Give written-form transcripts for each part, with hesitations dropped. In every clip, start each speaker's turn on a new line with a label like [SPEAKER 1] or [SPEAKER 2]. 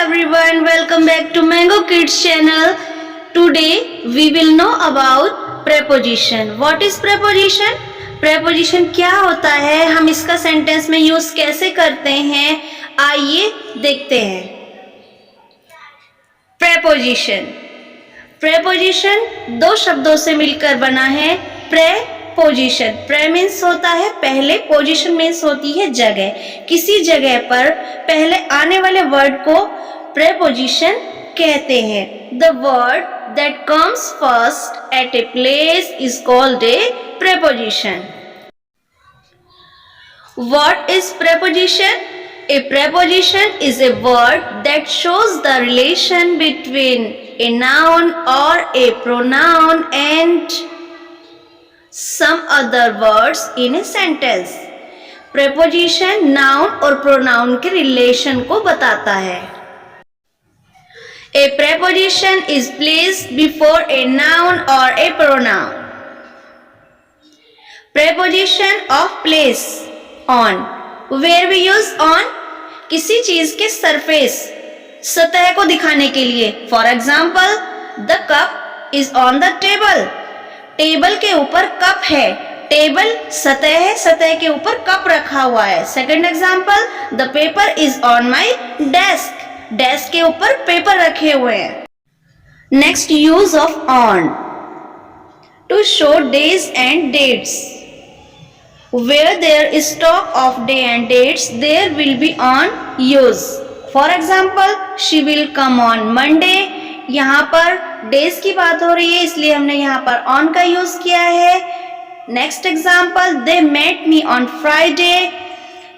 [SPEAKER 1] everyone, welcome back to Mango Kids channel. Today we will know about preposition. What is preposition? Preposition क्या होता है, हम इसका sentence में यूज कैसे करते हैं, आइए देखते हैं. preposition. preposition दो शब्दों से मिलकर बना है. preposition. pre मीन्स होता है पहले, पोजिशन मीन्स होती है जगह. किसी जगह पर पहले आने वाले वर्ड को preposition कहते हैं. The word that comes first at a place is called a preposition. What is preposition? A preposition is a word that shows the relation between a noun or a pronoun and some other words in a sentence. preposition noun और pronoun के relation को बताता है. A preposition is placed before a noun or a pronoun. Preposition of place. On. Where we use on? किसी चीज के surface, सतह को दिखाने के लिए. For example, the cup is on the table. Table के ऊपर कप है. टेबल सतह है, सतह के ऊपर कप रखा हुआ है. Second example, the paper is on my desk. Desk के ऊपर पेपर रखे हुए हैं. Next, use of on. To show days and dates. Where there is talk of day and dates, there will be on use. For example, she will come on Monday. यहाँ पर days की बात हो रही है, इसलिए हमने यहाँ पर on का यूज किया है. Next example, they met me on Friday.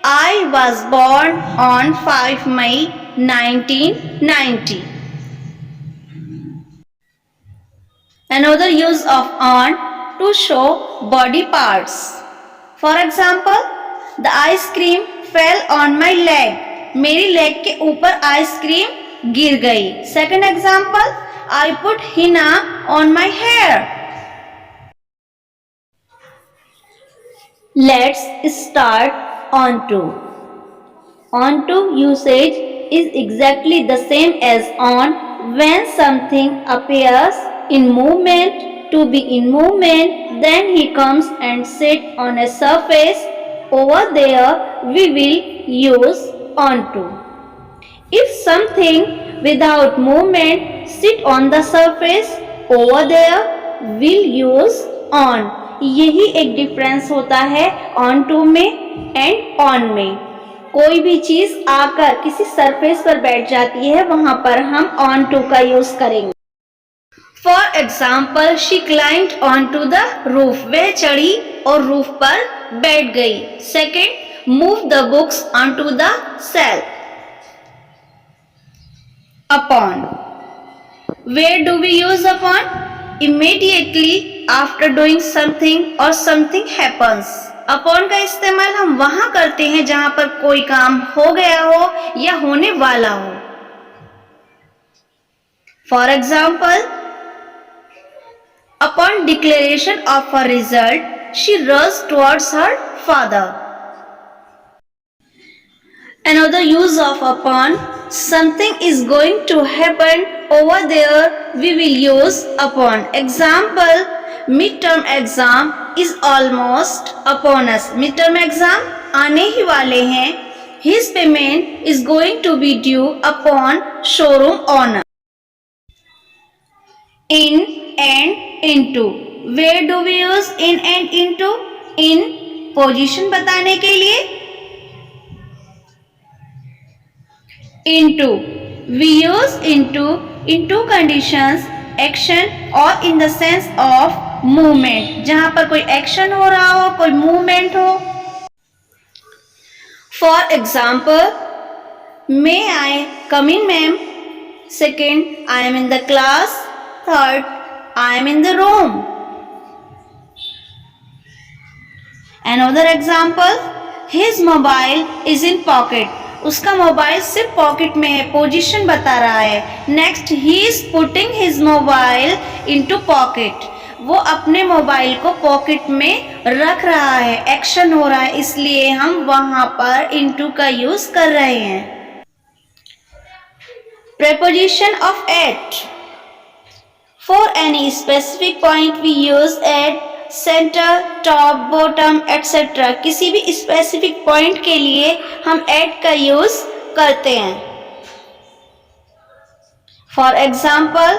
[SPEAKER 1] I was born on 5 May 1990. Another use of on, to show body parts. For example, the ice cream fell on my leg. मेरी leg के ऊपर ice cream गिर गई. Second example, I put henna on my hair. Let's start onto. Onto usage is exactly the same as on when something appears in movement. To be in movement, then he comes and sit on a surface. Over there we will use onto. If something without movement sit on the surface, over there we'll use on. यही एक difference होता है onto में and on में. कोई भी चीज आकर किसी सरफेस पर बैठ जाती है, वहां पर हम onto का यूज करेंगे. For example, she climbed onto the roof. वह चढ़ी और रूफ पर बैठ गई. Second, move the books onto the shelf. Upon. Where do we use upon? Immediately after doing something or something happens. Upon का इस्तेमाल हम वहां करते हैं जहां पर कोई काम हो गया हो या होने वाला हो. For example, upon declaration of her result, she rushed towards her father. Another use of upon, something is going to happen over there, we will use upon. Example, midterm exam is almost upon us. Midterm exam आने ही वाले हैं. His payment is going to be due upon showroom owner. In and into. Where do we use in and into? In position बताने के लिए. Into. We use into in two conditions, action or in the sense of movement. जहां पर कोई action हो रहा हो, कोई movement हो. For example, may I come in, ma'am? Second, I am in the class. Third, I am in the room. Another example, his mobile is in pocket. उसका mobile सिर्फ पॉकेट में है, पोजीशन बता रहा है. Next, he is putting his mobile into pocket. वो अपने mobile को पॉकेट में रख रहा है, एक्शन हो रहा है, इसलिए हम वहां पर into का यूज कर रहे हैं. Preposition of at. For any specific point we use at, center, top, bottom, etc. किसी भी specific point के लिए हम at का use करते हैं. For example,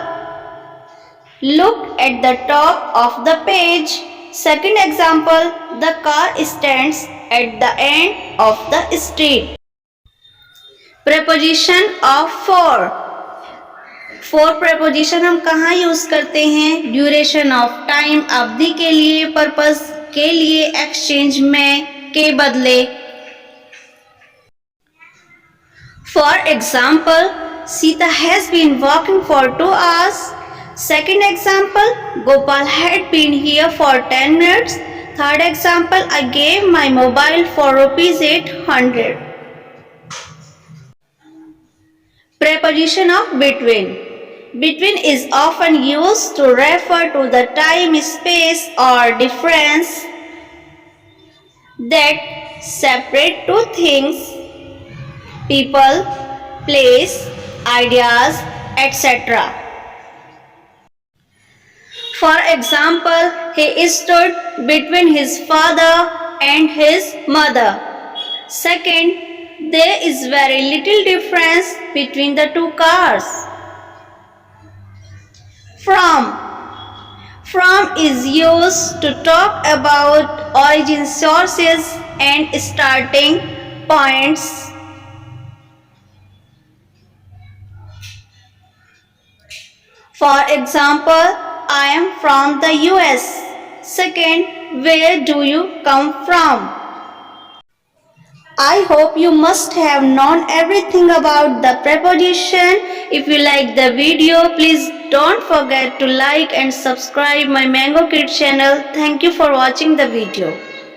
[SPEAKER 1] look at the top of the page. Second example, the car stands at the end of the street. Preposition of for. For preposition हम कहाँ यूज करते हैं? ड्यूरेशन ऑफ टाइम, अवधि के लिए, पर्पस के लिए, एक्सचेंज में, के बदले. For example, Sita has been walking for 2 hours. Second example, Gopal had been here for 10 minutes. Third example, I gave my mobile for ₹800. Preposition of between. Between is often used to refer to the time, space or difference that separate two things, people, place, ideas, etc. For example, he stood between his father and his mother. Second, there is very little difference between the two cars. From. From is used to talk about origin sources and starting points. For example, I am from the US. Second, where do you come from? I hope you must have known everything about the preposition. If you like the video, please don't forget to like and subscribe my Mango Kids channel. Thank you for watching the video.